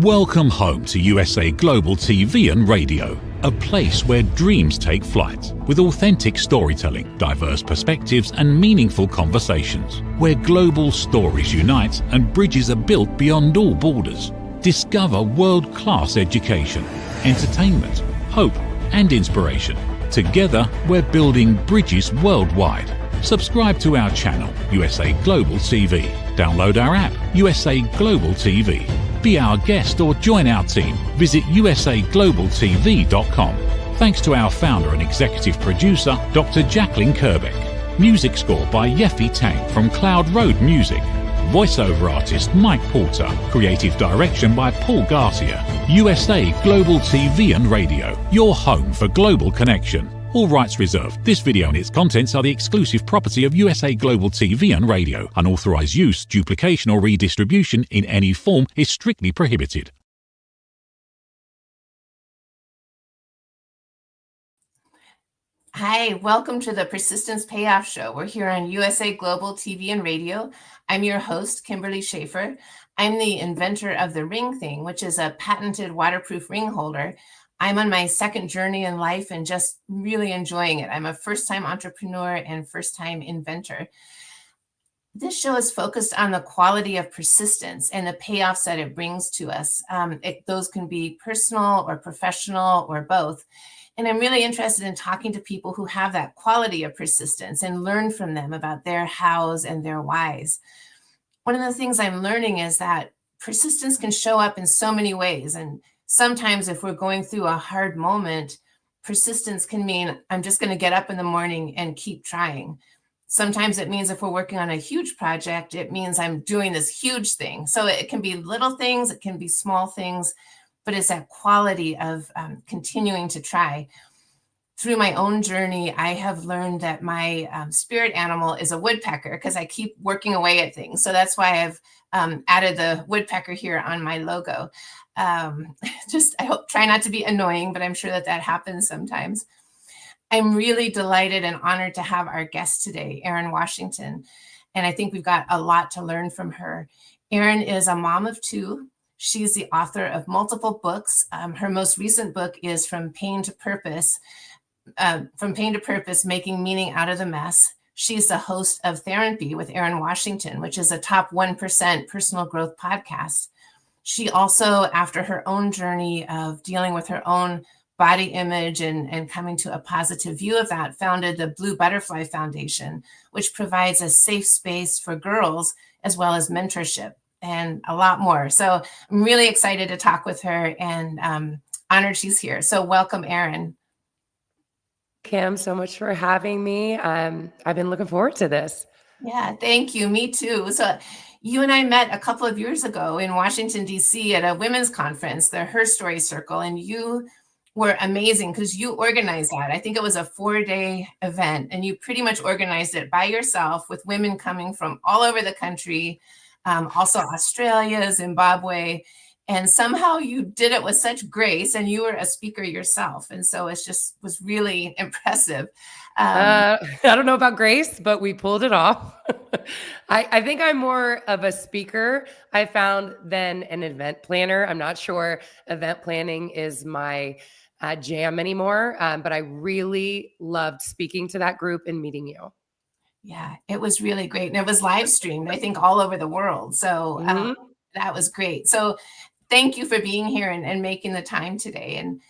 Welcome home to USA Global TV and Radio, a place where dreams take flight, with authentic storytelling, diverse perspectives and meaningful conversations, where global stories unite and bridges are built beyond all borders. Discover world-class education, entertainment, hope and inspiration. Together, we're building bridges worldwide. Subscribe to our channel, USA Global TV. Download our app, USA Global TV. Be our guest or join our team. Visit usaglobaltv.com. Thanks to our founder and executive producer, Dr. Jacqueline Kerbeck. Music score by Yeffy Tang from Cloud Road Music. Voiceover artist Mike Porter. Creative direction by Paul Garcia. USA Global TV and Radio. Your home for global connection. All rights reserved. This video and its contents are the exclusive property of USA Global TV and Radio. Unauthorized use, duplication or redistribution in any form is strictly prohibited. Hi, welcome to the Persistence Payoff Show. We're here on USA Global TV and Radio. I'm your host, Kimberly SCHAFER. I'm the inventor of the ring thing, which is a patented waterproof ring holder. I'm on my second journey in life and just really enjoying it. I'm a first-time entrepreneur and first-time inventor. This show is focused on the quality of persistence and the payoffs that it brings to us. Those can be personal or professional or both. And I'm really interested in talking to people who have that quality of persistence and learn from them about their hows and their whys. One of the things I'm learning is that persistence can show up in so many ways. And sometimes if we're going through a hard moment, persistence can mean I'm just going to get up in the morning and keep trying. Sometimes it means if we're working on a huge project, it means I'm doing this huge thing. So it can be little things, it can be small things, but it's that quality of continuing to try. Through my own journey, I have learned that my spirit animal is a woodpecker because I keep working away at things. So that's why I've added the woodpecker here on my logo. I hope try not to be annoying, but I'm sure that happens sometimes. I'm really delighted and honored to have our guest today, Erin Washington. And I think we've got a lot to learn from her. Erin is a mom of two. She's the author of multiple books. Her most recent book is From Pain to Purpose, Making Meaning Out of the Mess. She's the host of thERINpy with Erin Washington, which is a top 1% personal growth podcast. She also, after her own journey of dealing with her own body image and coming to a positive view of that, founded the Blue Butterfly Foundation, which provides a safe space for girls as well as mentorship and a lot more. So I'm really excited to talk with her and honored she's here. So welcome, Erin. Kim, so much for having me. I've been looking forward to this. Yeah, thank you. Me too. So you and I met a couple of years ago in Washington, D.C. at a women's conference, the Her Story Circle, and you were amazing because you organized that. I think it was a 4-day event, and you pretty much organized it by yourself with women coming from all over the country, also Australia, Zimbabwe, and somehow you did it with such grace, and you were a speaker yourself. And so it just was really impressive. I don't know about grace, but we pulled it off. I think I'm more of a speaker, I found, than an event planner. I'm not sure event planning is my jam anymore, but I really loved speaking to that group and meeting you. Yeah, it was really great. And it was live streamed, I think, all over the world. So that was great. So thank you for being here and making the time today. And,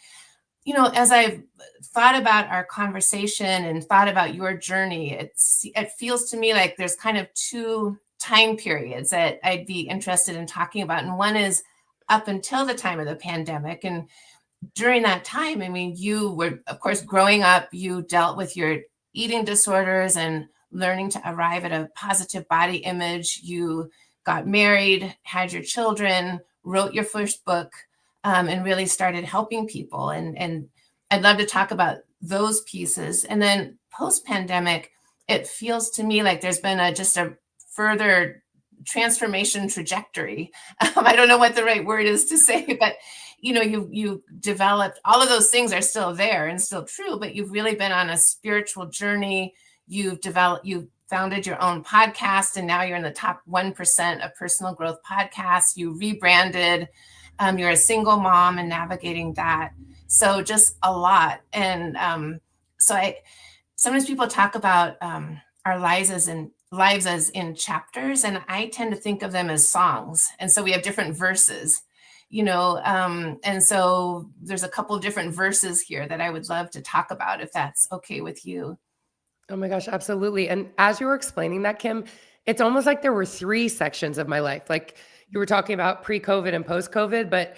you know, as I've thought about our conversation and thought about your journey, it feels to me like there's kind of two time periods that I'd be interested in talking about. And one is up until the time of the pandemic. And during that time, I mean, you were, of course, growing up, you dealt with your eating disorders and learning to arrive at a positive body image. You got married, had your children, wrote your first book, and really started helping people. And I'd love to talk about those pieces. And then post-pandemic, it feels to me like there's been just a further transformation trajectory. I don't know what the right word is to say, but you know, you developed, all of those things are still there and still true, but you've really been on a spiritual journey. You founded your own podcast, and now you're in the top 1% of personal growth podcasts. You rebranded. You're a single mom and navigating that. So just a lot. And sometimes people talk about our lives as in chapters, and I tend to think of them as songs. And so we have different verses, and so there's a couple of different verses here that I would love to talk about, if that's okay with you. Oh my gosh, absolutely. And as you were explaining that, Kim, it's almost like there were 3 sections of my life. Like you were talking about pre-COVID and post-COVID, but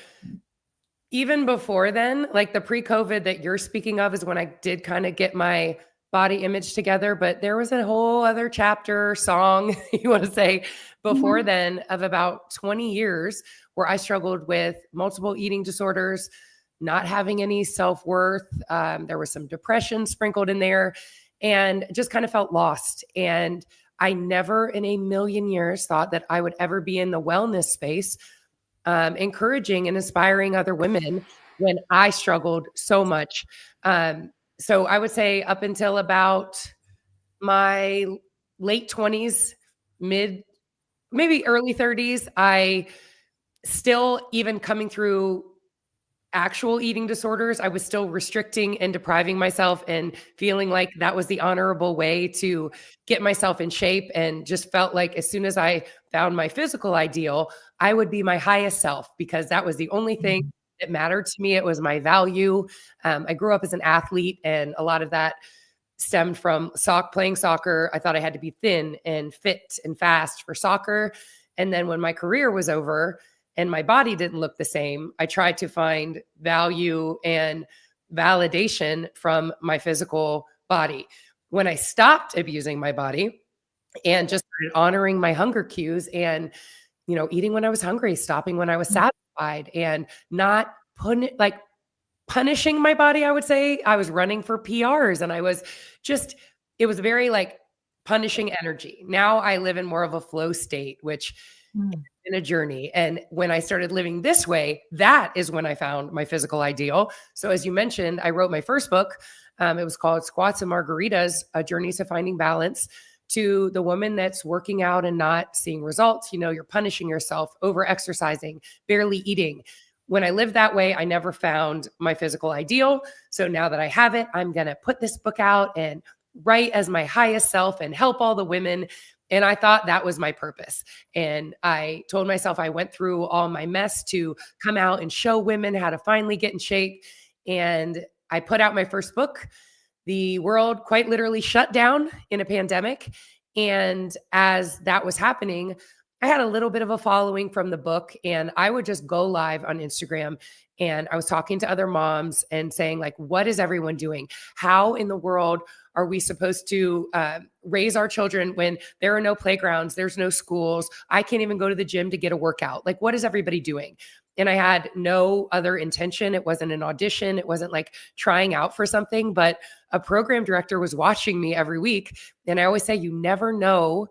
even before then, like the pre-COVID that you're speaking of is when I did kind of get my body image together, but there was a whole other chapter, song, you want to say, before then of about 20 years where I struggled with multiple eating disorders, not having any self-worth. There was some depression sprinkled in there, and just kind of felt lost. And I never in a million years thought that I would ever be in the wellness space, encouraging and inspiring other women when I struggled so much. So I would say up until about my late 20s, maybe early 30s, I still, even coming through actual eating disorders, I was still restricting and depriving myself and feeling like that was the honorable way to get myself in shape, and just felt like as soon as I found my physical ideal, I would be my highest self, because that was the only thing that mattered to me. It was my value. I grew up as an athlete, and a lot of that stemmed from playing soccer. I thought I had to be thin and fit and fast for soccer. And then when my career was over and my body didn't look the same, I tried to find value and validation from my physical body. When I stopped abusing my body and just started honoring my hunger cues and, eating when I was hungry, stopping when I was satisfied, and not punishing my body, I would say. I was running for PRs, and it was very like punishing energy. Now I live in more of a flow state, which in a journey. And when I started living this way, that is when I found my physical ideal. So as you mentioned, I wrote my first book. It was called Squats and Margaritas, A Journey to Finding Balance, to the woman that's working out and not seeing results. You're punishing yourself, over exercising, barely eating. When I lived that way, I never found my physical ideal. So now that I have it, I'm going to put this book out and write as my highest self and help all the women. And I thought that was my purpose. And I told myself I went through all my mess to come out and show women how to finally get in shape. And I put out my first book. The world quite literally shut down in a pandemic. And as that was happening, I had a little bit of a following from the book, and I would just go live on Instagram, and I was talking to other moms and saying, like, what is everyone doing? How in the world are we supposed to raise our children when there are no playgrounds, there's no schools? I can't even go to the gym to get a workout. Like, what is everybody doing? And I had no other intention. It wasn't an audition. It wasn't like trying out for something, but a program director was watching me every week. And I always say, you never know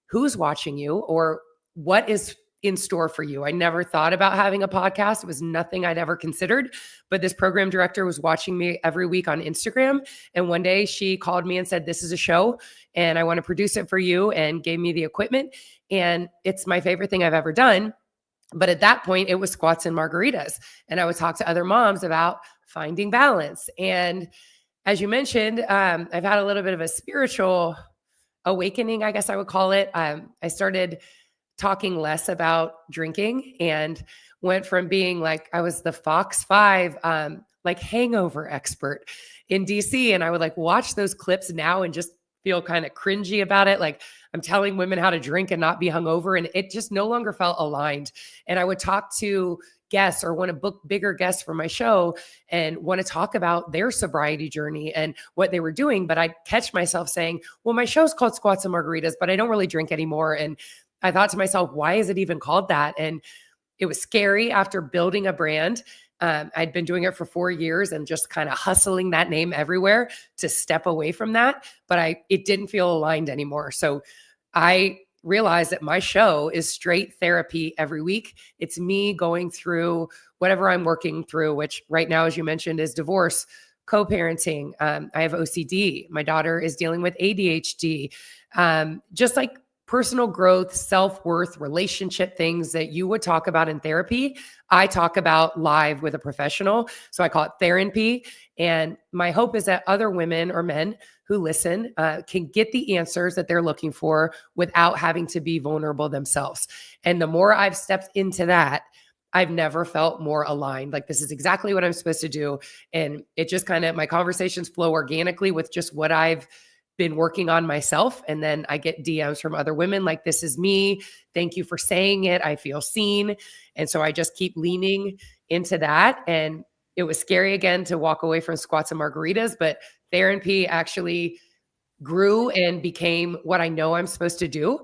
who's watching you or what is in store for you. I never thought about having a podcast. It was nothing I'd ever considered, but this program director was watching me every week on Instagram. And one day she called me and said, this is a show and I want to produce it for you, and gave me the equipment. And it's my favorite thing I've ever done. But at that point, it was Squats and Margaritas. And I would talk to other moms about finding balance. And as you mentioned, I've had a little bit of a spiritual awakening, I guess I would call it. I started talking less about drinking and went from being like, I was the Fox 5, like hangover expert in DC. And I would like watch those clips now and just feel kind of cringy about it. Like, I'm telling women how to drink and not be hungover. And it just no longer felt aligned. And I would talk to guests or want to book bigger guests for my show and want to talk about their sobriety journey and what they were doing. But I'd catch myself saying, well, my show's called Squats and Margaritas, but I don't really drink anymore. And I thought to myself, why is it even called that? And it was scary after building a brand. I'd been doing it for 4 years and just kind of hustling that name everywhere to step away from that. But it didn't feel aligned anymore. So I realized that my show is straight therapy every week. It's me going through whatever I'm working through, which right now, as you mentioned, is divorce, co-parenting. I have OCD. My daughter is dealing with ADHD. Just like personal growth, self-worth, relationship things that you would talk about in therapy, I talk about live with a professional. So I call it thERINpy. And my hope is that other women or men who listen can get the answers that they're looking for without having to be vulnerable themselves. And the more I've stepped into that, I've never felt more aligned. Like, this is exactly what I'm supposed to do. And it just kind of, my conversations flow organically with just what I've been working on myself. And then I get DMs from other women like, this is me. Thank you for saying it. I feel seen. And so I just keep leaning into that. And it was scary again to walk away from squats and margaritas, but thERINpy actually grew and became what I know I'm supposed to do.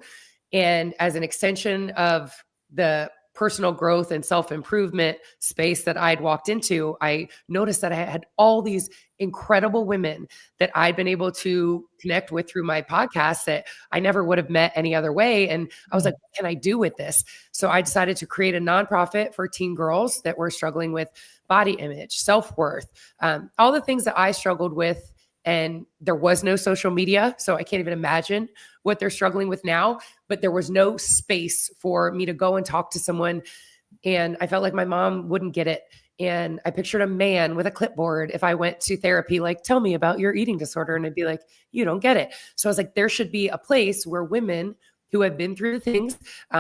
And as an extension of the personal growth and self-improvement space that I'd walked into, I noticed that I had all these incredible women that I'd been able to connect with through my podcast that I never would have met any other way. And I was like, what can I do with this? So I decided to create a nonprofit for teen girls that were struggling with body image, self-worth, all the things that I struggled with. And there was no social media, so I can't even imagine what they're struggling with now, but there was no space for me to go and talk to someone. And I felt like my mom wouldn't get it. And I pictured a man with a clipboard if I went to therapy, like, tell me about your eating disorder. And I'd be like, you don't get it. So I was like, there should be a place where women who have been through things,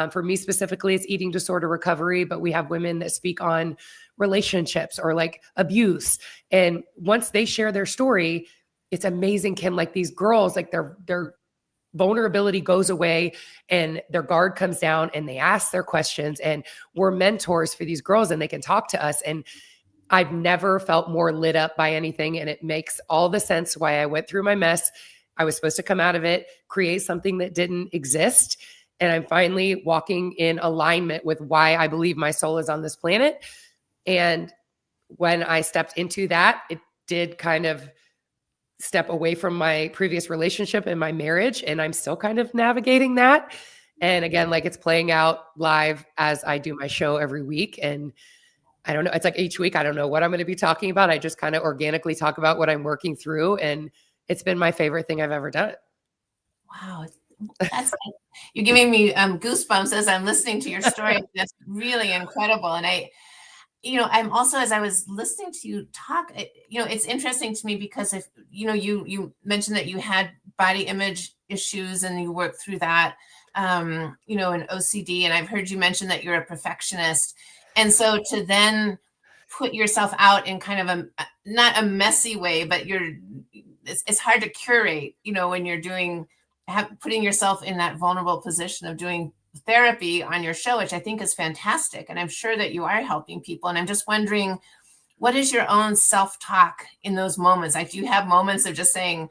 for me specifically, it's eating disorder recovery, but we have women that speak on relationships or like abuse. And once they share their story, it's amazing, Kim, like these girls, like their vulnerability goes away and their guard comes down and they ask their questions, and we're mentors for these girls and they can talk to us. And I've never felt more lit up by anything. And it makes all the sense why I went through my mess. I was supposed to come out of it, create something that didn't exist. And I'm finally walking in alignment with why I believe my soul is on this planet. And when I stepped into that, it did kind of step away from my previous relationship and my marriage. And I'm still kind of navigating that. And again, like, it's playing out live as I do my show every week. And I don't know, it's like each week, I don't know what I'm going to be talking about. I just kind of organically talk about what I'm working through. And it's been my favorite thing I've ever done. Wow. That's you're giving me goosebumps as I'm listening to your story. That's really incredible. And I'm also, as I was listening to you talk, it's interesting to me because if, you mentioned that you had body image issues and you worked through that, and OCD, and I've heard you mention that you're a perfectionist. And so to then put yourself out in kind of not a messy way, but it's hard to curate, when you're putting yourself in that vulnerable position of doing therapy on your show, which I think is fantastic. And I'm sure that you are helping people. And I'm just wondering, what is your own self-talk in those moments? Like, do you have moments of just saying,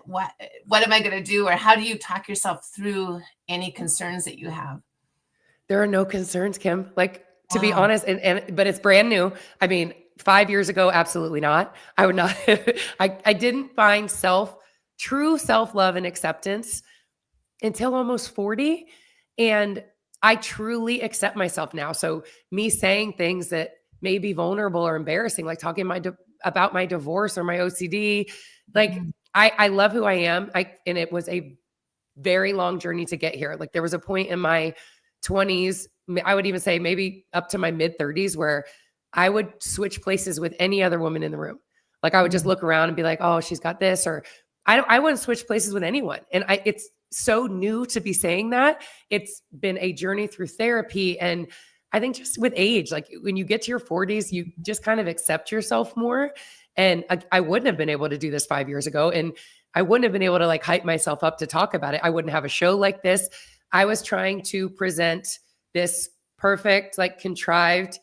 what am I going to do? Or how do you talk yourself through any concerns that you have? There are no concerns, Kim. Like, to be honest, but it's brand new. I mean, 5 years ago, absolutely not. I would not. I didn't find true self-love and acceptance until almost 40. And I truly accept myself now. So me saying things that may be vulnerable or embarrassing, like talking about my divorce or my OCD, like I love who I am. And it was a very long journey to get here. Like, there was a point in my 20s, I would even say maybe up to my mid 30s, where I would switch places with any other woman in the room. Like, I would just look around and be like, oh, she's got this, or I wouldn't switch places with anyone. And it's so new to be saying that. It's been a journey through therapy. And I think just with age, like when you get to your 40s, you just kind of accept yourself more. And I wouldn't have been able to do this 5 years ago. And I wouldn't have been able to like hype myself up to talk about it. I wouldn't have a show like this. I was trying to present this perfect, like contrived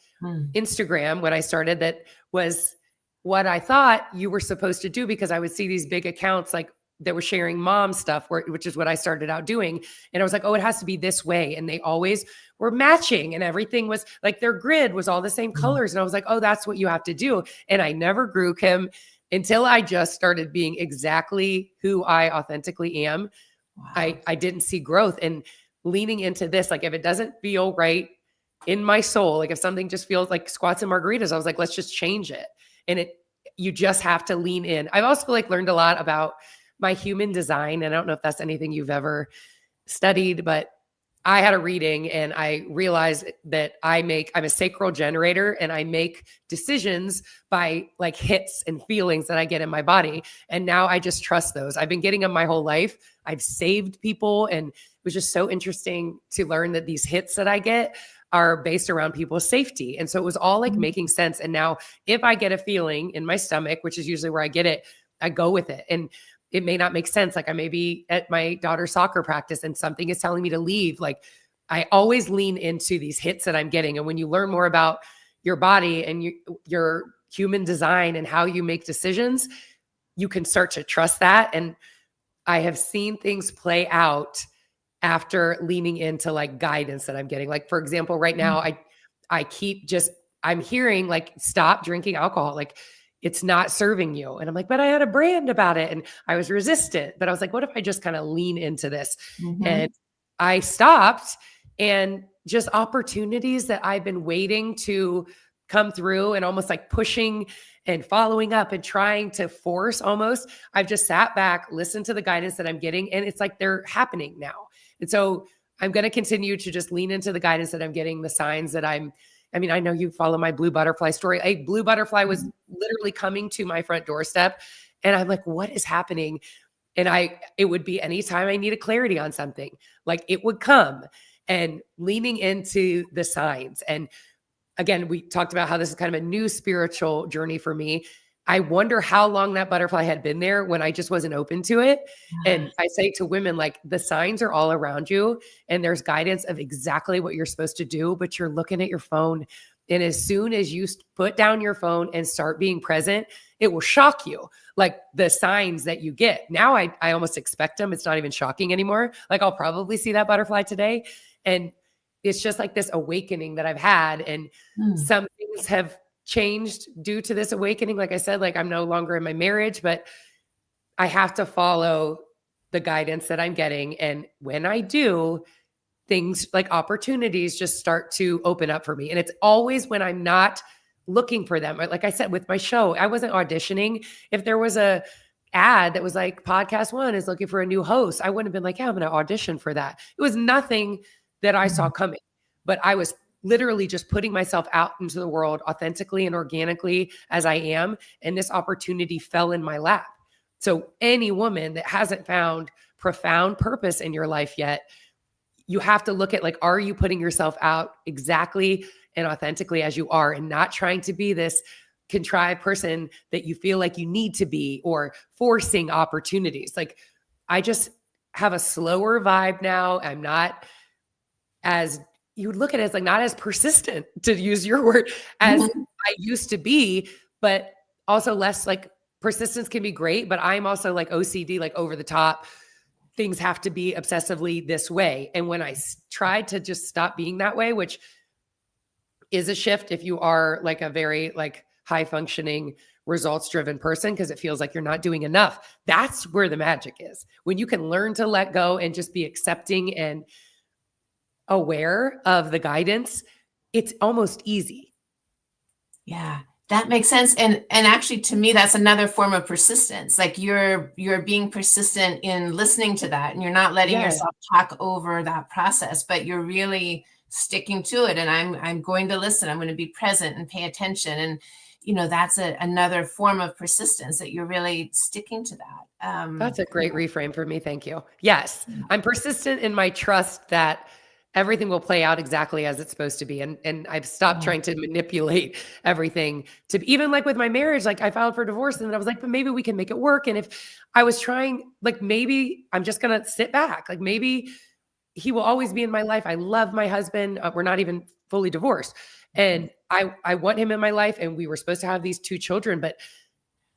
Instagram when I started, that was what I thought you were supposed to do, because I would see these big accounts like that were sharing mom stuff, which is what I started out doing. And I was like, oh, it has to be this way. And they always were matching, and everything was like, their grid was all the same colors. And I was like, oh, that's what you have to do. And I never grew, Kim, until I just started being exactly who I authentically am. Wow. I didn't see growth. And leaning into this, like, if it doesn't feel right in my soul, like if something just feels like squats and margaritas, I was like, let's just change it. And you just have to lean in. I've also like learned a lot about my human design. And I don't know if that's anything you've ever studied, but I had a reading and I realized that I'm a sacral generator, and I make decisions by like hits and feelings that I get in my body. And now I just trust those. I've been getting them my whole life. I've saved people, and it was just so interesting to learn that these hits that I get are based around people's safety. And so it was all like making sense. And now if I get a feeling in my stomach, which is usually where I get it, I go with it. And it may not make sense. Like I may be at my daughter's soccer practice and something is telling me to leave. Like I always lean into these hits that I'm getting. And when you learn more about your body and your human design and how you make decisions, you can start to trust that. And I have seen things play out after leaning into like guidance that I'm getting. Like, for example, right now, I'm hearing like, stop drinking alcohol. Like, it's not serving you. And I'm like, but I had a brand about it and I was resistant. But I was like, what if I just kind of lean into this? And I stopped, and just opportunities that I've been waiting to come through and almost like pushing and following up and trying to force almost, I've just sat back, listened to the guidance that I'm getting, and it's like they're happening now. And so I'm going to continue to just lean into the guidance that I'm getting, the signs that I know you follow my blue butterfly story. A blue butterfly was literally coming to my front doorstep, and I'm like, what is happening? And it would be anytime I needed clarity on something, like it would come, and leaning into the signs. And again, we talked about how this is kind of a new spiritual journey for me. I wonder how long that butterfly had been there when I just wasn't open to it. And I say to women, like, the signs are all around you and there's guidance of exactly what you're supposed to do, but you're looking at your phone. And as soon as you put down your phone and start being present, it will shock you. Like the signs that you get. Now I almost expect them. It's not even shocking anymore. Like I'll probably see that butterfly today. And it's just like this awakening that I've had. And some things have changed due to this awakening. Like I said, like I'm no longer in my marriage, but I have to follow the guidance that I'm getting. And when I do, things like opportunities just start to open up for me. And it's always when I'm not looking for them. Like I said, with my show, I wasn't auditioning. If there was a ad that was like Podcast One is looking for a new host, I wouldn't have been like, yeah, I'm going to audition for that. It was nothing that I saw coming, but I was literally just putting myself out into the world authentically and organically as I am. And this opportunity fell in my lap. So any woman that hasn't found profound purpose in your life yet, you have to look at like, are you putting yourself out exactly and authentically as you are, and not trying to be this contrived person that you feel like you need to be, or forcing opportunities. Like I just have a slower vibe now. I'm not as, you would look at it as like not as persistent, to use your word, as I used to be, but also less like persistence can be great, but I'm also like OCD, like over the top. Things have to be obsessively this way. And when I tried to just stop being that way, which is a shift if you are like a very like high functioning, results driven person, because it feels like you're not doing enough. That's where the magic is. When you can learn to let go and just be accepting and aware of the guidance, it's almost easy. Yeah, that makes sense. And actually to me, that's another form of persistence. Like you're being persistent in listening to that, and you're not letting yourself talk over that process, but you're really sticking to it. And I'm going to listen. I'm going to be present and pay attention. And that's another form of persistence, that you're really sticking to that. That's a great reframe for me. Thank you. Yes. I'm persistent in my trust that everything will play out exactly as it's supposed to be. And I've stopped trying to manipulate everything to be, even like with my marriage, like I filed for divorce and then I was like, but maybe we can make it work. And if I was trying, like, maybe I'm just going to sit back. Like maybe he will always be in my life. I love my husband. We're not even fully divorced. And I want him in my life, and we were supposed to have these 2 children, but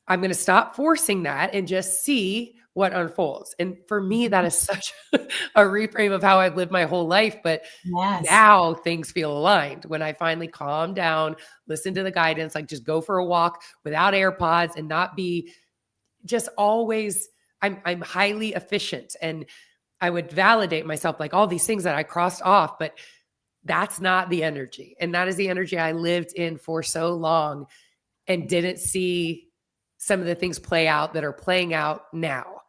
I'm going to stop forcing that and just see what unfolds. And for me, that is such a reframe of how I've lived my whole life. But now things feel aligned when I finally calm down, listen to the guidance, like just go for a walk without AirPods and not be just always, I'm highly efficient. And I would validate myself, like all these things that I crossed off, but that's not the energy. And that is the energy I lived in for so long and didn't see some of the things play out that are playing out now.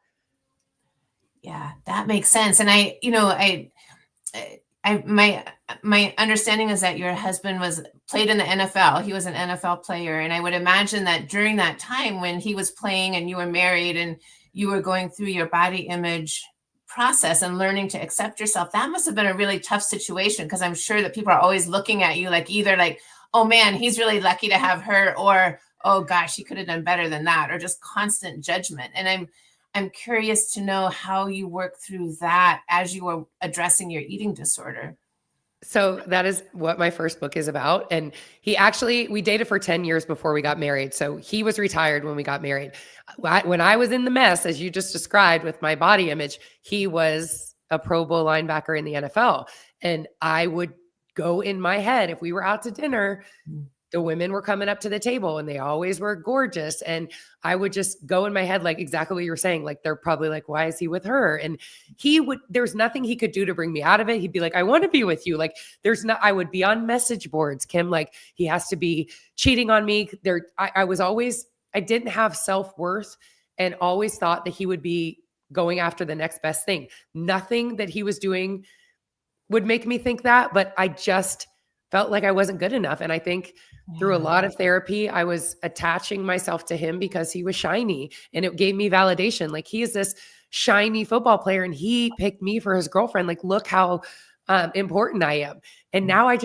Yeah, that makes sense. And my understanding is that your husband played in the NFL. He was an NFL player. And I would imagine that during that time when he was playing and you were married and you were going through your body image process and learning to accept yourself, that must have been a really tough situation, because I'm sure that people are always looking at you like either like, oh man, he's really lucky to have her, or oh gosh, he could have done better than that, or just constant judgment. And I'm curious to know how you work through that as you were addressing your eating disorder. So that is what my first book is about. And we dated for 10 years before we got married. So he was retired when we got married. When I was in the mess, as you just described with my body image, he was a Pro Bowl linebacker in the NFL. And I would go in my head, if we were out to dinner, the women were coming up to the table and they always were gorgeous. And I would just go in my head, like exactly what you were saying. Like, they're probably like, why is he with her? And there's nothing he could do to bring me out of it. He'd be like, I want to be with you. Like, I would be on message boards, Kim, like he has to be cheating on me. I didn't have self-worth and always thought that he would be going after the next best thing. Nothing that he was doing would make me think that, but I just felt like I wasn't good enough. And I think through a lot of therapy, I was attaching myself to him because he was shiny and it gave me validation. Like, he is this shiny football player and he picked me for his girlfriend. Like, look how important I am. And now I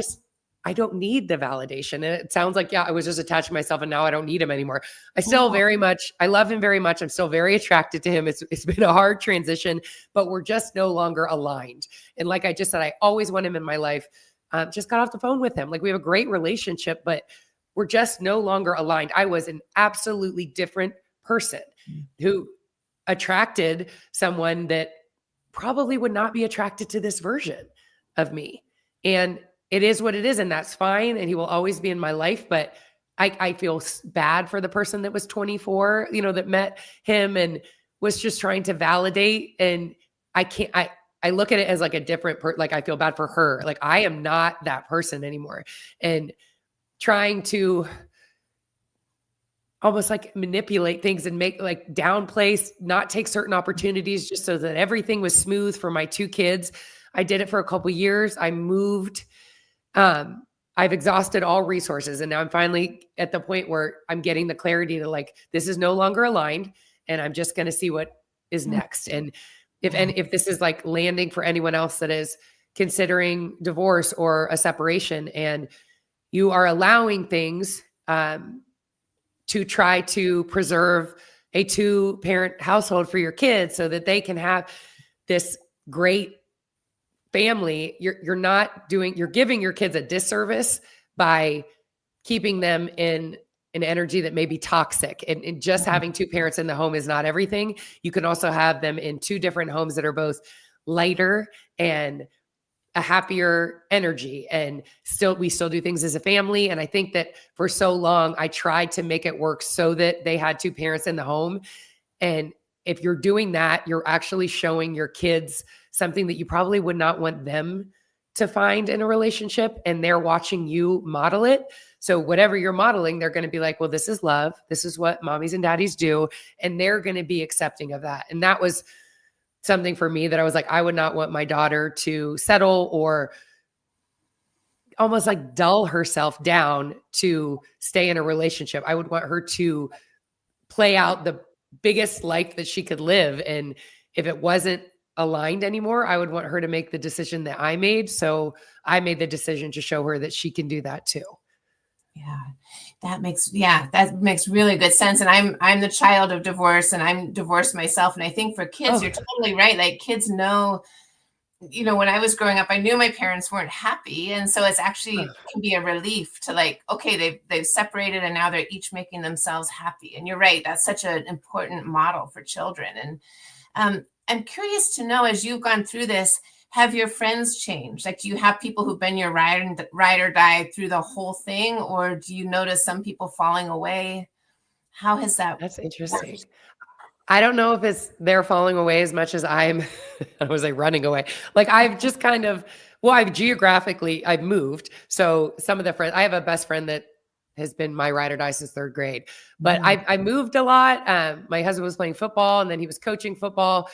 don't need the validation. And it sounds like, I was just attaching myself and now I don't need him anymore. I love him very much. I'm still very attracted to him. It's been a hard transition, but we're just no longer aligned. And like I just said, I always want him in my life. Just got off the phone with him. Like, we have a great relationship, but we're just no longer aligned. I was an absolutely different person who attracted someone that probably would not be attracted to this version of me. And it is what it is. And that's fine. And he will always be in my life. But I feel bad for the person that was 24, that met him and was just trying to validate. And I look at it as like a different like, I feel bad for her. Like, I am not that person anymore. And trying to almost like manipulate things and make like downplay, not take certain opportunities just so that everything was smooth for my two kids. I did it for a couple of years. I moved. I've exhausted all resources. And now I'm finally at the point where I'm getting the clarity to like, this is no longer aligned and I'm just going to see what is next. And if this is like landing for anyone else that is considering divorce or a separation, and you are allowing things to try to preserve a 2-parent household for your kids so that they can have this great family, you're giving your kids a disservice by keeping them in an energy that may be toxic. And just having 2 parents in the home is not everything. You can also have them in 2 different homes that are both lighter and a happier energy. And we still do things as a family. And I think that for so long, I tried to make it work so that they had 2 parents in the home. And if you're doing that, you're actually showing your kids something that you probably would not want them to find in a relationship. And they're watching you model it. So whatever you're modeling, they're going to be like, well, this is love. This is what mommies and daddies do. And they're going to be accepting of that. And that was something for me that I was like, I would not want my daughter to settle or almost like dull herself down to stay in a relationship. I would want her to play out the biggest life that she could live. And if it wasn't aligned anymore, I would want her to make the decision that I made. So I made the decision to show her that she can do that too. That makes really good sense. And I'm the child of divorce and I'm divorced myself. And I think for kids, you're totally right. Like, kids know, when I was growing up, I knew my parents weren't happy. And so it's actually can be a relief to like, okay, they've separated and now they're each making themselves happy. And you're right. That's such an important model for children. And I'm curious to know, as you've gone through this, have your friends changed? Like, do you have people who've been your ride or die through the whole thing? Or do you notice some people falling away? How has that? That's interesting. I don't know if they're falling away as much as I was like running away. Like, I've just kind of, I've moved. So some of the friends, I have a best friend that has been my ride or die since 3rd grade, but I moved a lot. My husband was playing football and then he was coaching football.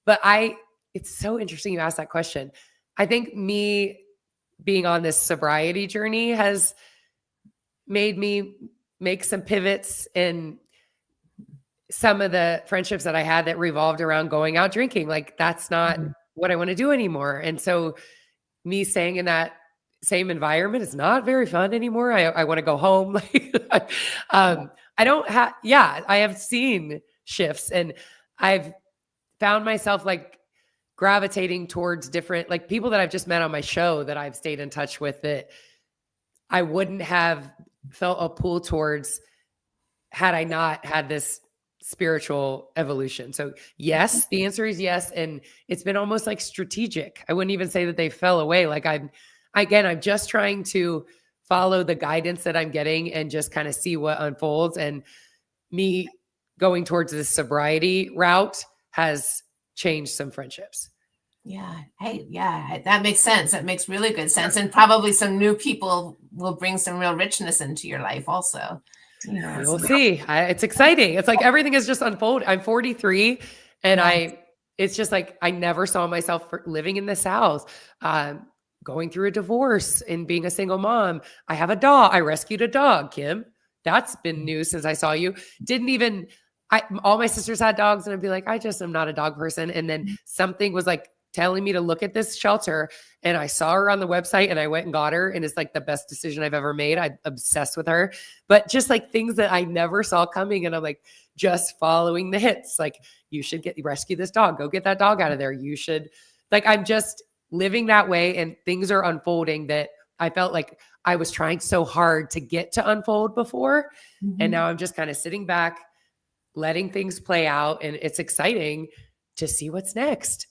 But it's so interesting you asked that question. I think me being on this sobriety journey has made me make some pivots in some of the friendships that I had that revolved around going out drinking. Like, that's not what I want to do anymore. And so me staying in that same environment is not very fun anymore. I want to go home. Like, I have seen shifts, and I've found myself like gravitating towards different, like, people that I've just met on my show that I've stayed in touch with that I wouldn't have felt a pull towards had I not had this spiritual evolution. So yes, the answer is yes. And it's been almost like strategic. I wouldn't even say that they fell away. Like, I'm just trying to follow the guidance that I'm getting and just kind of see what unfolds. And me going towards this sobriety route has changed some friendships. Yeah. Hey, yeah, that makes sense. That makes really good sense. And probably some new people will bring some real richness into your life also. We'll see. It's exciting. It's like everything is just unfolding. I'm 43, and it's just like, I never saw myself living in the South, going through a divorce and being a single mom. I have a dog. I rescued a dog, Kim. That's been new since I saw you. All my sisters had dogs, and I'd be like, I just am not a dog person. And then something was like telling me to look at this shelter, and I saw her on the website, and I went and got her, and it's like the best decision I've ever made. I'm obsessed with her, but just like things that I never saw coming. And I'm like, just following the hits. Like, you should rescue this dog. Go get that dog out of there. You should, like, I'm just living that way, and things are unfolding that I felt like I was trying so hard to get to unfold before. And now I'm just kind of sitting back, letting things play out. And it's exciting to see what's next.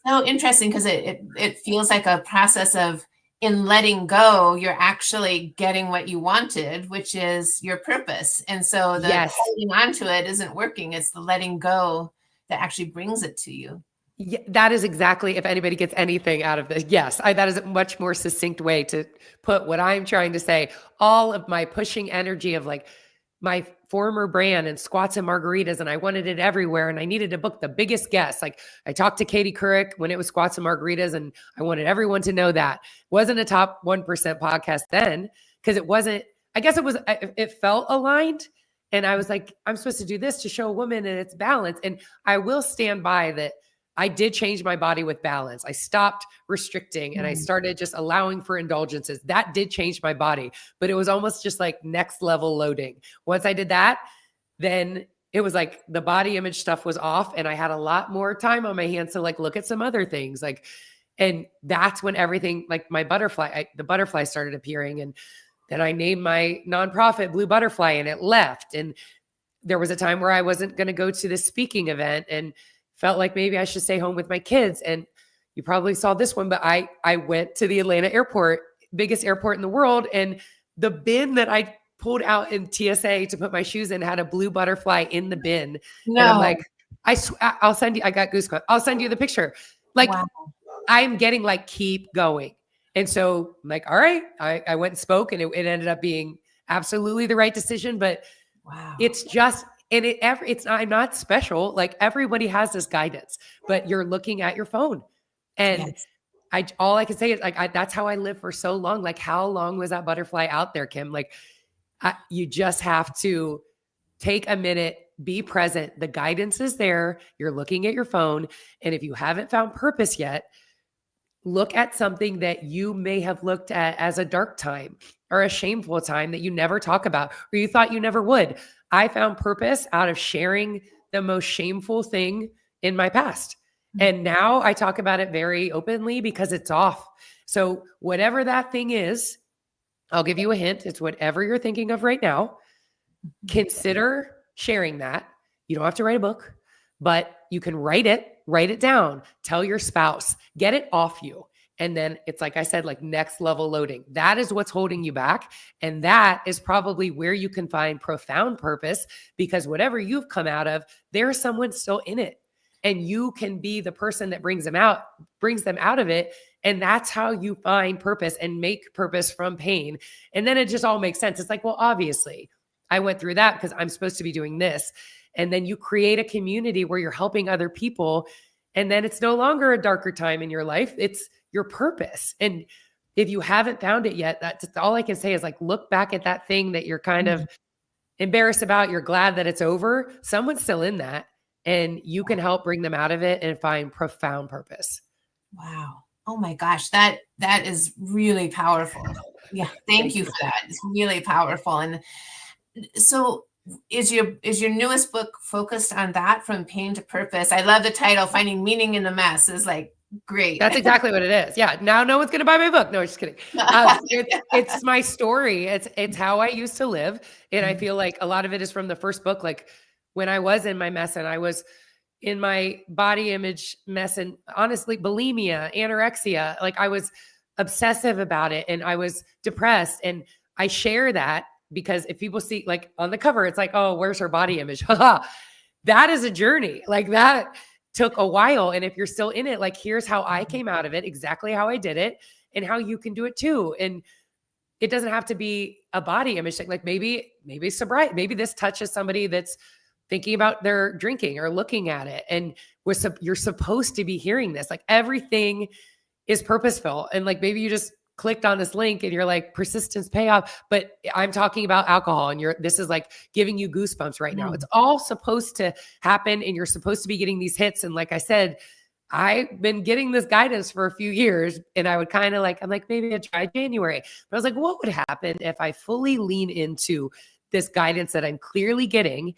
So interesting, because it feels like a process of, in letting go, you're actually getting what you wanted, which is your purpose. And so the holding on to it isn't working. It's the letting go that actually brings it to you. Yeah, that is exactly, if anybody gets anything out of this. Yes, that is a much more succinct way to put what I'm trying to say. All of my pushing energy of like my former brand and squats and margaritas, and I wanted it everywhere, and I needed to book the biggest guests. Like, I talked to Katie Couric when it was squats and margaritas, and I wanted everyone to know that. Wasn't a top 1% podcast then, because it wasn't, I guess it felt aligned. And I was like, I'm supposed to do this to show a woman and it's balance. And I will stand by that. I did change my body with balance. I stopped restricting and I started just allowing for indulgences. That did change my body, but it was almost just like next level loading. Once I did that, then it was like the body image stuff was off, and I had a lot more time on my hands to like look at some other things. Like, and that's when everything, like my butterfly, the butterfly started appearing. And then I named my nonprofit Blue Butterfly, and it left. And there was a time where I wasn't going to go to this speaking event and felt like maybe I should stay home with my kids. And you probably saw this one, but I went to the Atlanta airport, biggest airport in the world. And the bin that I pulled out in TSA to put my shoes in had a blue butterfly in the bin. No. And I'm like, I'll send you, I got goosebumps. I'll send you the picture. Like, wow. I'm getting like, keep going. And so I'm like, all right, I went and spoke, and it ended up being absolutely the right decision. But wow, it's just, and I'm not special. Like, everybody has this guidance, but you're looking at your phone. And yes. All I can say is like, that's how I lived for so long. Like, how long was that butterfly out there, Kim? Like, you just have to take a minute, be present. The guidance is there. You're looking at your phone. And if you haven't found purpose yet, look at something that you may have looked at as a dark time or a shameful time that you never talk about, or you thought you never would. I found purpose out of sharing the most shameful thing in my past. And now I talk about it very openly because it's off. So whatever that thing is, I'll give you a hint. It's whatever you're thinking of right now. Consider sharing that. You don't have to write a book, but you can write it down, tell your spouse, get it off you. And then it's like I said, like next level loading. That is what's holding you back. And that is probably where you can find profound purpose, because whatever you've come out of, there's someone still in it. And you can be the person that brings them out of it. And that's how you find purpose and make purpose from pain. And then it just all makes sense. It's like, well, obviously I went through that because I'm supposed to be doing this. And then you create a community where you're helping other people. And then it's no longer a darker time in your life. It's your purpose. And if you haven't found it yet, that's all I can say is like, look back at that thing that you're kind of embarrassed about. You're glad that it's over. Someone's still in that, and you can help bring them out of it and find profound purpose. Wow. Oh my gosh. That is really powerful. Yeah. Thank you for that. It's really powerful. And so is your newest book focused on that, from pain to purpose? I love the title, Finding Meaning in the Mess, is like great. That's exactly what it is. Yeah. Now no one's going to buy my book. No, just kidding. It's my story. It's how I used to live. And I feel like a lot of it is from the first book. Like when I was in my mess and I was in my body image mess and honestly bulimia, anorexia, like I was obsessive about it and I was depressed. And I share that because if people see like on the cover, it's like, oh, where's her body image? That is a journey. Like that took a while. And if you're still in it, like, here's how I came out of it, exactly how I did it and how you can do it too. And it doesn't have to be a body image thing. Like maybe sobriety, maybe this touches somebody that's thinking about their drinking or looking at it. And you're supposed to be hearing this. Like everything is purposeful. And like, maybe you just clicked on this link and you're like, persistence payoff, but I'm talking about alcohol and this is like giving you goosebumps right now. It's all supposed to happen and you're supposed to be getting these hits. And like I said, I've been getting this guidance for a few years and I would kind of like, I'm like, maybe I'd try January, but I was like, what would happen if I fully lean into this guidance that I'm clearly getting?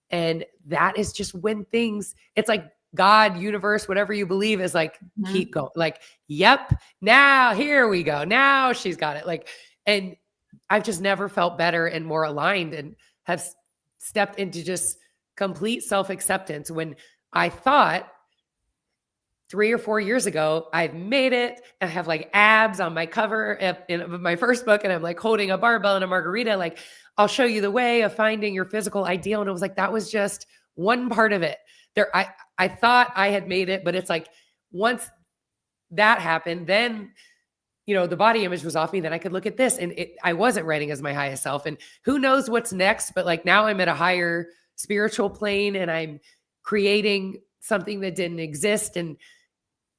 And that is just when it's like God, universe, whatever you believe is like, keep going. Like, yep, now here we go. Now she's got it. Like, and I've just never felt better and more aligned and have stepped into just complete self-acceptance when I thought 3 or 4 years ago, I've made it. I have like abs on my cover of my first book. And I'm like holding a barbell and a margarita. Like, I'll show you the way of finding your physical ideal. And it was like, that was just one part of it. I thought I had made it, but it's like, once that happened, then, the body image was off me. Then I could look at this and I wasn't writing as my highest self. And who knows what's next, but like now I'm at a higher spiritual plane and I'm creating something that didn't exist. And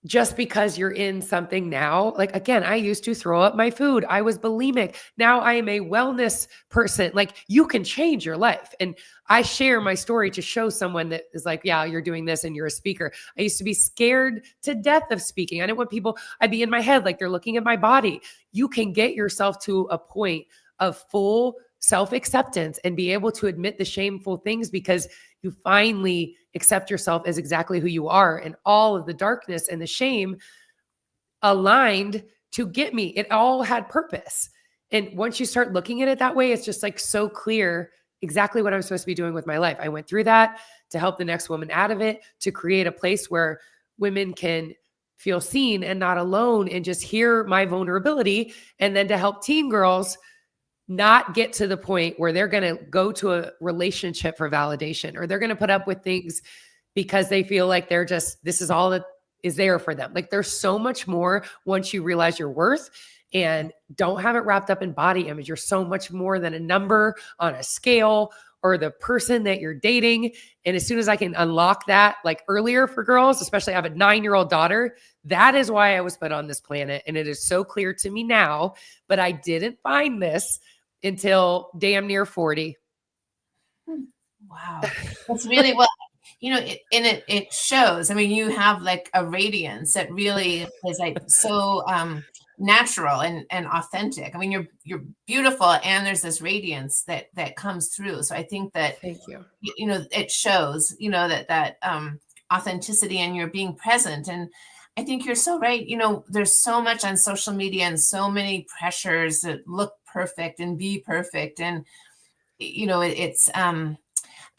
just because you're in something now, like, again, I used to throw up my food. I was bulimic. Now I am a wellness person. Like, you can change your life. And I share my story to show someone that is like, yeah, you're doing this and you're a speaker. I used to be scared to death of speaking. I didn't want people, I'd be in my head, like they're looking at my body. You can get yourself to a point of full self-acceptance and be able to admit the shameful things because you finally accept yourself as exactly who you are, and all of the darkness and the shame aligned to get me. It all had purpose. And once you start looking at it that way, it's just like so clear exactly what I'm supposed to be doing with my life. I went through that to help the next woman out of it, to create a place where women can feel seen and not alone and just hear my vulnerability, and then to help teen girls not get to the point where they're going to go to a relationship for validation, or they're going to put up with things because they feel like this is all that is there for them. Like, there's so much more once you realize your worth and don't have it wrapped up in body image. You're so much more than a number on a scale or the person that you're dating. And as soon as I can unlock that, like earlier for girls, especially I have a 9-year-old daughter, that is why I was put on this planet. And it is so clear to me now, but I didn't find this until damn near 40. Wow. That's really it shows. I mean, you have like a radiance that really is like so natural and authentic. I mean, you're beautiful, and there's this radiance that comes through. So I think that, thank you. It shows, that authenticity, and you're being present. And I think you're so right. There's so much on social media and so many pressures that look perfect and be perfect. And, it's,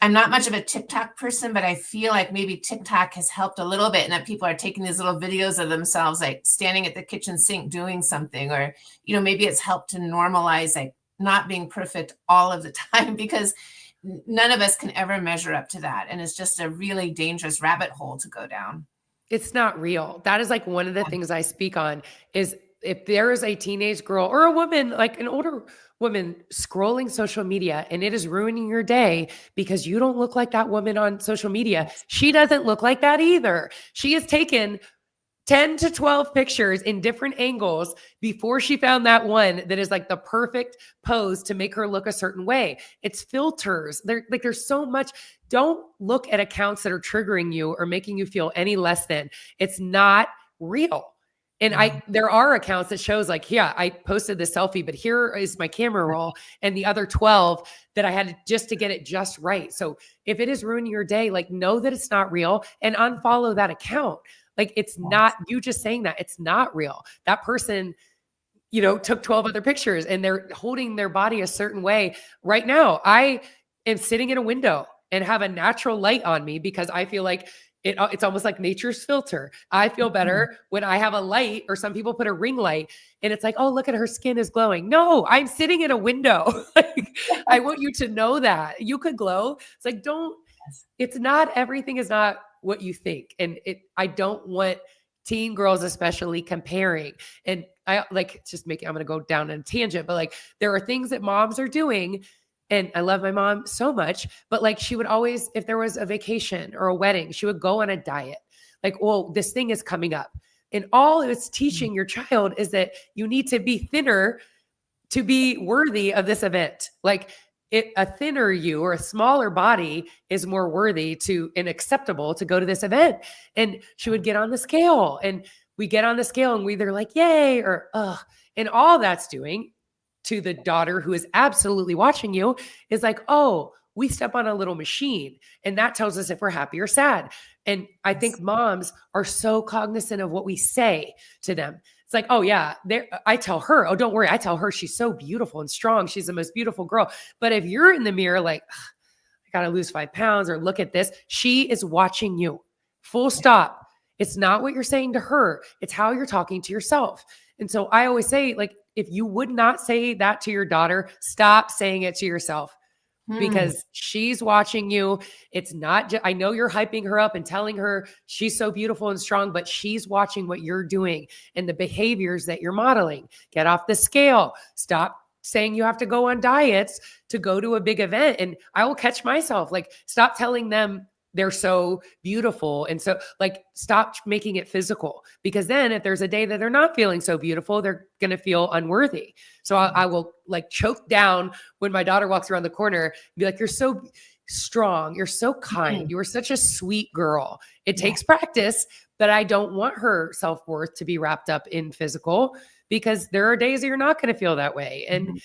I'm not much of a TikTok person, but I feel like maybe TikTok has helped a little bit, and that people are taking these little videos of themselves, like standing at the kitchen sink doing something, or, maybe it's helped to normalize like not being perfect all of the time, because none of us can ever measure up to that. And it's just a really dangerous rabbit hole to go down. It's not real. That is like one of the things I speak on is if there is a teenage girl or a woman, like an older woman scrolling social media and it is ruining your day because you don't look like that woman on social media, she doesn't look like that either. She has taken 10 to 12 pictures in different angles before she found that one that is like the perfect pose to make her look a certain way. It's filters. There's so much. Don't look at accounts that are triggering you or making you feel any less than. It's not real. And there are accounts that shows like, yeah, I posted this selfie, but here is my camera roll and the other 12 that I had just to get it just right. So if it is ruining your day, like know that it's not real and unfollow that account. Like it's not you just saying that it's not real. That person, took 12 other pictures and they're holding their body a certain way. Right now, I am sitting in a window and have a natural light on me because I feel like it's almost like nature's filter. I feel better when I have a light, or some people put a ring light and it's like, oh, look at her skin is glowing. No, I'm sitting in a window. Like, I want you to know that you could glow. It's like, it's not, everything is not what you think. And I don't want teen girls, especially, comparing. And I'm going to go down on a tangent, but like, there are things that moms are doing. And I love my mom so much, but like she would always, if there was a vacation or a wedding, she would go on a diet. Like, well, this thing is coming up. And all it's teaching your child is that you need to be thinner to be worthy of this event. Like a thinner you or a smaller body is more worthy and acceptable to go to this event. And she would get on the scale and we get on the scale and we either like, yay, or, ugh. And all that's doing to the daughter who is absolutely watching you is like, oh, we step on a little machine and that tells us if we're happy or sad. And I think moms are so cognizant of what we say to them. It's like, oh yeah, I tell her, oh, don't worry. I tell her she's so beautiful and strong. She's the most beautiful girl. But if you're in the mirror, like, I got to lose 5 pounds or look at this, she is watching you. Full stop. It's not what you're saying to her. It's how you're talking to yourself. And so I always say, like, if you would not say that to your daughter, stop saying it to yourself because she's watching you. It's not I know you're hyping her up and telling her she's so beautiful and strong, but she's watching what you're doing and the behaviors that you're modeling. Get off the scale. Stop saying you have to go on diets to go to a big event. And I will catch myself, like, stop telling them they're so beautiful. And so like, stop making it physical, because then if there's a day that they're not feeling so beautiful, they're going to feel unworthy. So I will like choke down when my daughter walks around the corner and be like, you're so strong. You're so kind. You are such a sweet girl. It takes practice, but I don't want her self-worth to be wrapped up in physical, because there are days that you're not going to feel that way. And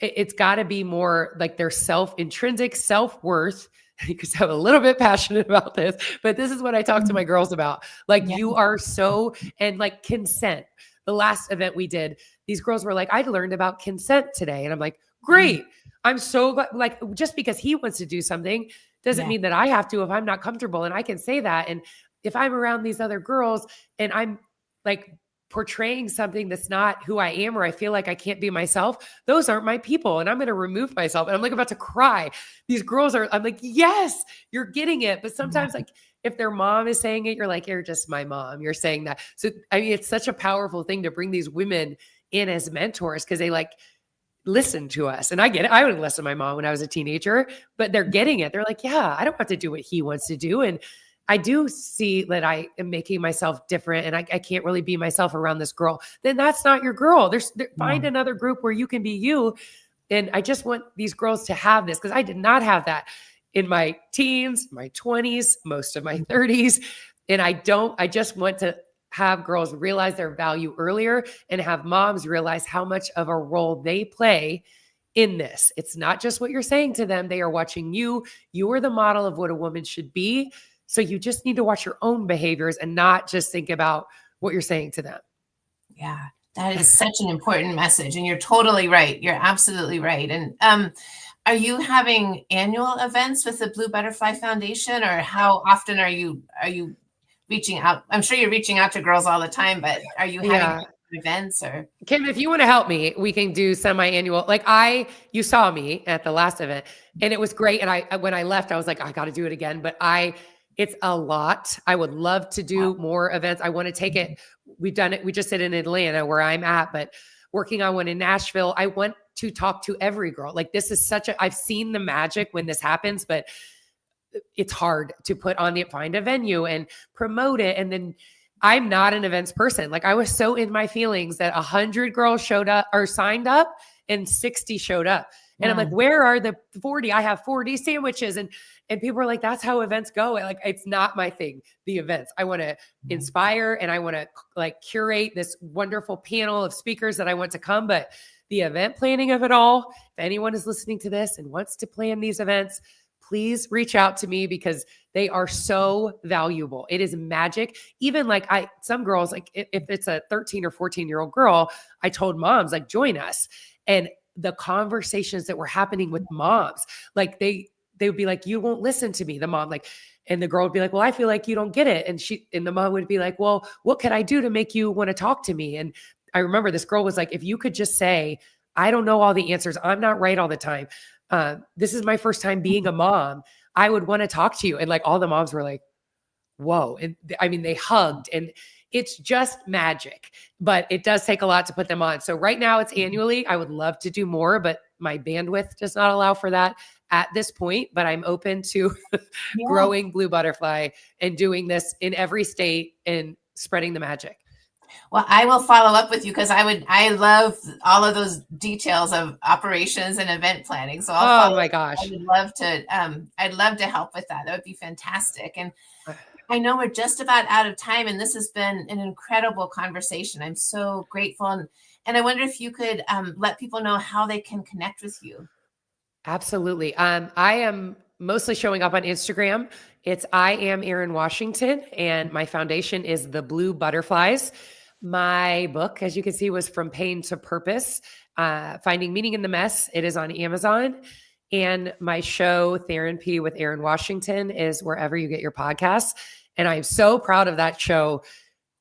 it's got to be more like their intrinsic self-worth, because I'm a little bit passionate about this, but this is what I talk to my girls about. Like you are and like consent. The last event we did, these girls were like, I learned about consent today. And I'm like, great. I'm so glad. Like, just because he wants to do something doesn't mean that I have to if I'm not comfortable. And I can say that. And if I'm around these other girls and I'm like portraying something that's not who I am, or I feel like I can't be myself, those aren't my people. And I'm going to remove myself. And I'm like about to cry. These girls I'm like, yes, you're getting it. But sometimes like if their mom is saying it, you're like, you're just my mom. You're saying that. So, I mean, it's such a powerful thing to bring these women in as mentors, because they like listen to us. And I get it. I would listen to my mom when I was a teenager, but they're getting it. They're like, yeah, I don't have to do what he wants to do. And I do see that I am making myself different and I can't really be myself around this girl. Then that's not your girl. Find another group where you can be you. And I just want these girls to have this, because I did not have that in my teens, my 20s, most of my 30s. And I just want to have girls realize their value earlier and have moms realize how much of a role they play in this. It's not just what you're saying to them. They are watching you. You are the model of what a woman should be. So you just need to watch your own behaviors and not just think about what you're saying to them. Yeah, that is such an important message. And you're totally right. You're absolutely right. And are you having annual events with the Blue Butterfly Foundation, or how often are you reaching out? I'm sure you're reaching out to girls all the time, but are you having events? Or Kim, if you want to help me, we can do semi-annual. Like you saw me at the last event and it was great. And when I left, I was like, I got to do it again. But It's a lot. I would love to do more events. I want to take it. We've done it. We just did it in Atlanta where I'm at, but working on one in Nashville. I want to talk to every girl. Like this is I've seen the magic when this happens, but it's hard to find a venue and promote it. And then I'm not an events person. Like I was so in my feelings that 100 girls showed up or signed up and 60 showed up. And I'm like, where are the 40? I have 40 sandwiches. And people are like, that's how events go. Like, it's not my thing, the events. I want to inspire and I want to like curate this wonderful panel of speakers that I want to come. But the event planning of it all, if anyone is listening to this and wants to plan these events, please reach out to me because they are so valuable. It is magic. Even like some girls, like if it's a 13 or 14-year-old girl, I told moms like, join us. And the conversations that were happening with moms, like they would be like, you won't listen to me, the mom, like, and the girl would be like, well, I feel like you don't get it. And the mom would be like, well, what could I do to make you want to talk to me? And I remember this girl was like, if you could just say, I don't know all the answers. I'm not right all the time. This is my first time being a mom. I would want to talk to you. And like all the moms were like, whoa. And I mean, they hugged and it's just magic, but it does take a lot to put them on. So right now it's annually. I would love to do more, but my bandwidth does not allow for that at this point, but I'm open to growing Blue Butterfly and doing this in every state and spreading the magic. Well, I will follow up with you because I love all of those details of operations and event planning. So oh my gosh, I'd love to help with that. That would be fantastic. And I know we're just about out of time, and this has been an incredible conversation. I'm so grateful. And I wonder if you could let people know how they can connect with you. Absolutely. I am mostly showing up on Instagram. I am Erin Washington, and my foundation is the Blue Butterflies. My book, as you can see, was From Pain to Purpose, Finding Meaning in the Mess. It is on Amazon. And my show, thERINpy with Erin Washington, is wherever you get your podcasts. And I'm so proud of that show.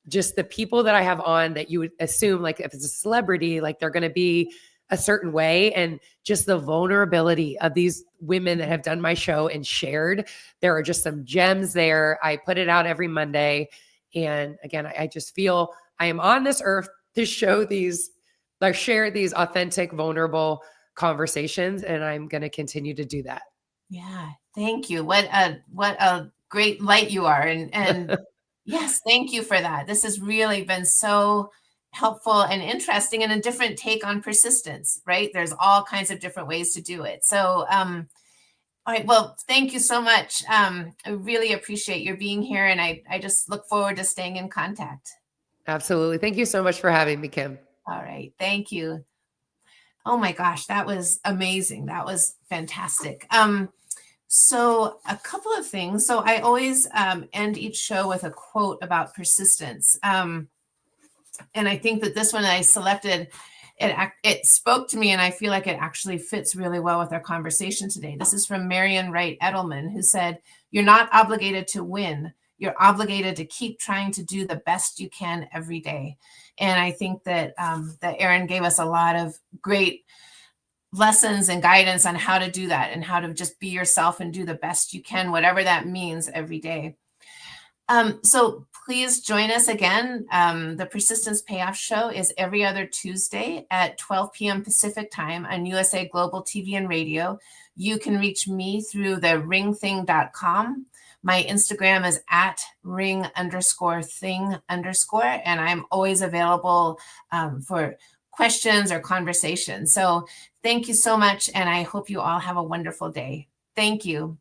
Just the people that I have on that you would assume, like if it's a celebrity, like they're going to be a certain way. And just the vulnerability of these women that have done my show and shared. There are just some gems there. I put it out every Monday. And again, I just feel I am on this earth to share these authentic, vulnerable conversations. And I'm going to continue to do that. Yeah. Thank you. What a great light you are. And yes, thank you for that. This has really been so helpful and interesting and a different take on persistence, right? There's all kinds of different ways to do it. So, all right. Well, thank you so much. I really appreciate your being here. And I just look forward to staying in contact. Absolutely. Thank you so much for having me, Kim. All right. Thank you. Oh my gosh, that was amazing. That was fantastic. So a couple of things. So I always end each show with a quote about persistence. And I think that this one I selected, it spoke to me, and I feel like it actually fits really well with our conversation today. This is from Marian Wright Edelman, who said, "You're not obligated to win. You're obligated to keep trying to do the best you can every day." And I think that that Erin gave us a lot of great lessons and guidance on how to do that and how to just be yourself and do the best you can, whatever that means every day. So please join us again. The Persistence Payoff Show is every other Tuesday at 12 p.m. Pacific time on USA Global TV and Radio. You can reach me through theringthing.com. My Instagram is @ring_thing_, and I'm always available for questions or conversations. So thank you so much, and I hope you all have a wonderful day. Thank you.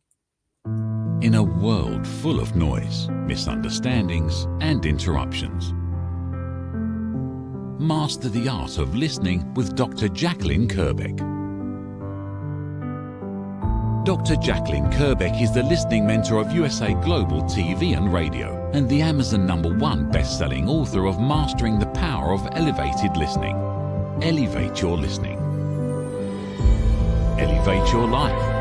In a world full of noise, misunderstandings, and interruptions, master the art of listening with Dr. Jacqueline Kerbeck. Dr. Jacqueline Kerbeck is the listening mentor of USA Global TV and Radio and the Amazon #1 best-selling author of Mastering the Power of Elevated Listening. Elevate your listening. Elevate your life.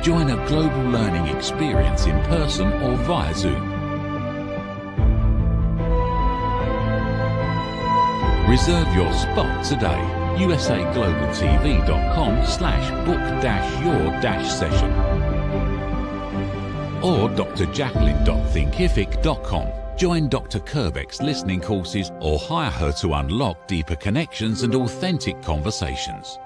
Join a global learning experience in person or via Zoom. Reserve your spot today usaglobaltv.com/book-your-session or drjacqueline.thinkific.com. Join Dr. Kerbeck's listening courses or hire her to unlock deeper connections and authentic conversations.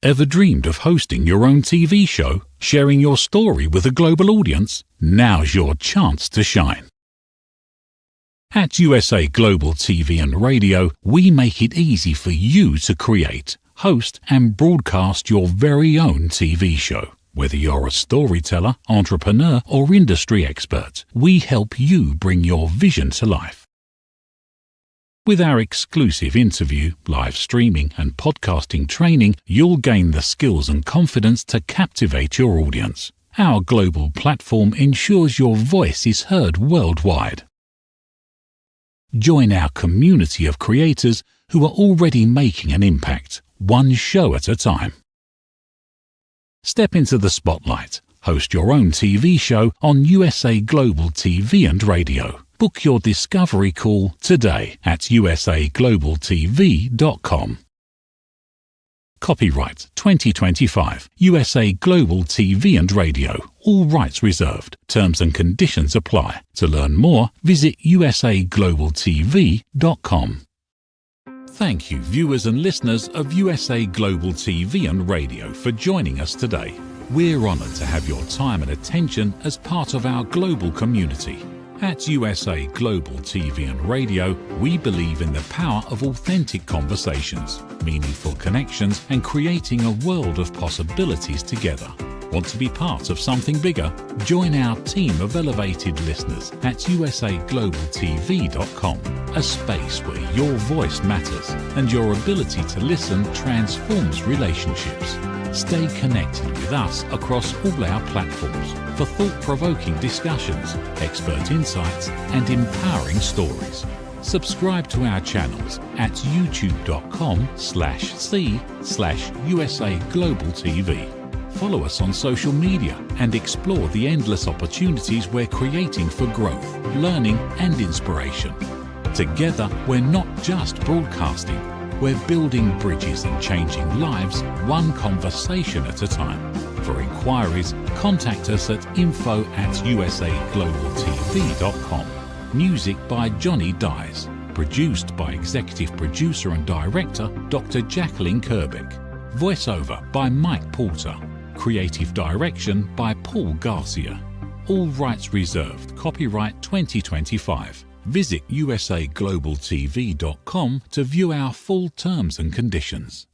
Ever dreamed of hosting your own TV show, sharing your story with a global audience? Now's your chance to shine. At USA Global TV and Radio, we make it easy for you to create, host, and broadcast your very own TV show. Whether you're a storyteller, entrepreneur, or industry expert, we help you bring your vision to life. With our exclusive interview, live streaming, and podcasting training, you'll gain the skills and confidence to captivate your audience. Our global platform ensures your voice is heard worldwide. Join our community of creators who are already making an impact, one show at a time. Step into the spotlight. Host your own TV show on USA Global TV and Radio. Book your discovery call today at usaglobaltv.com. Copyright 2025 USA Global TV and Radio. All rights reserved. Terms and conditions apply. To learn more, visit usaglobaltv.com. Thank you, viewers and listeners of USA Global TV and Radio, for joining us today. We're honored to have your time and attention as part of our global community. At USA Global TV and Radio, we believe in the power of authentic conversations, meaningful connections, and creating a world of possibilities together. Want to be part of something bigger? Join our team of elevated listeners at usaglobaltv.com, a space where your voice matters and your ability to listen transforms relationships. Stay connected with us across all our platforms for thought-provoking discussions, expert insights, and empowering stories. Subscribe to our channels at youtube.com/c/usaglobaltv. Follow us on social media and explore the endless opportunities we're creating for growth, learning, and inspiration. Together, we're not just broadcasting, we're building bridges and changing lives one conversation at a time. For inquiries, contact us at info@usaglobaltv.com. Music by Johnny Dies. Produced by Executive Producer and Director Dr. Jacqueline Kerbeck. Voiceover by Mike Porter. Creative Direction by Paul Garcia. All rights reserved. Copyright 2025. Visit usaglobaltv.com to view our full terms and conditions.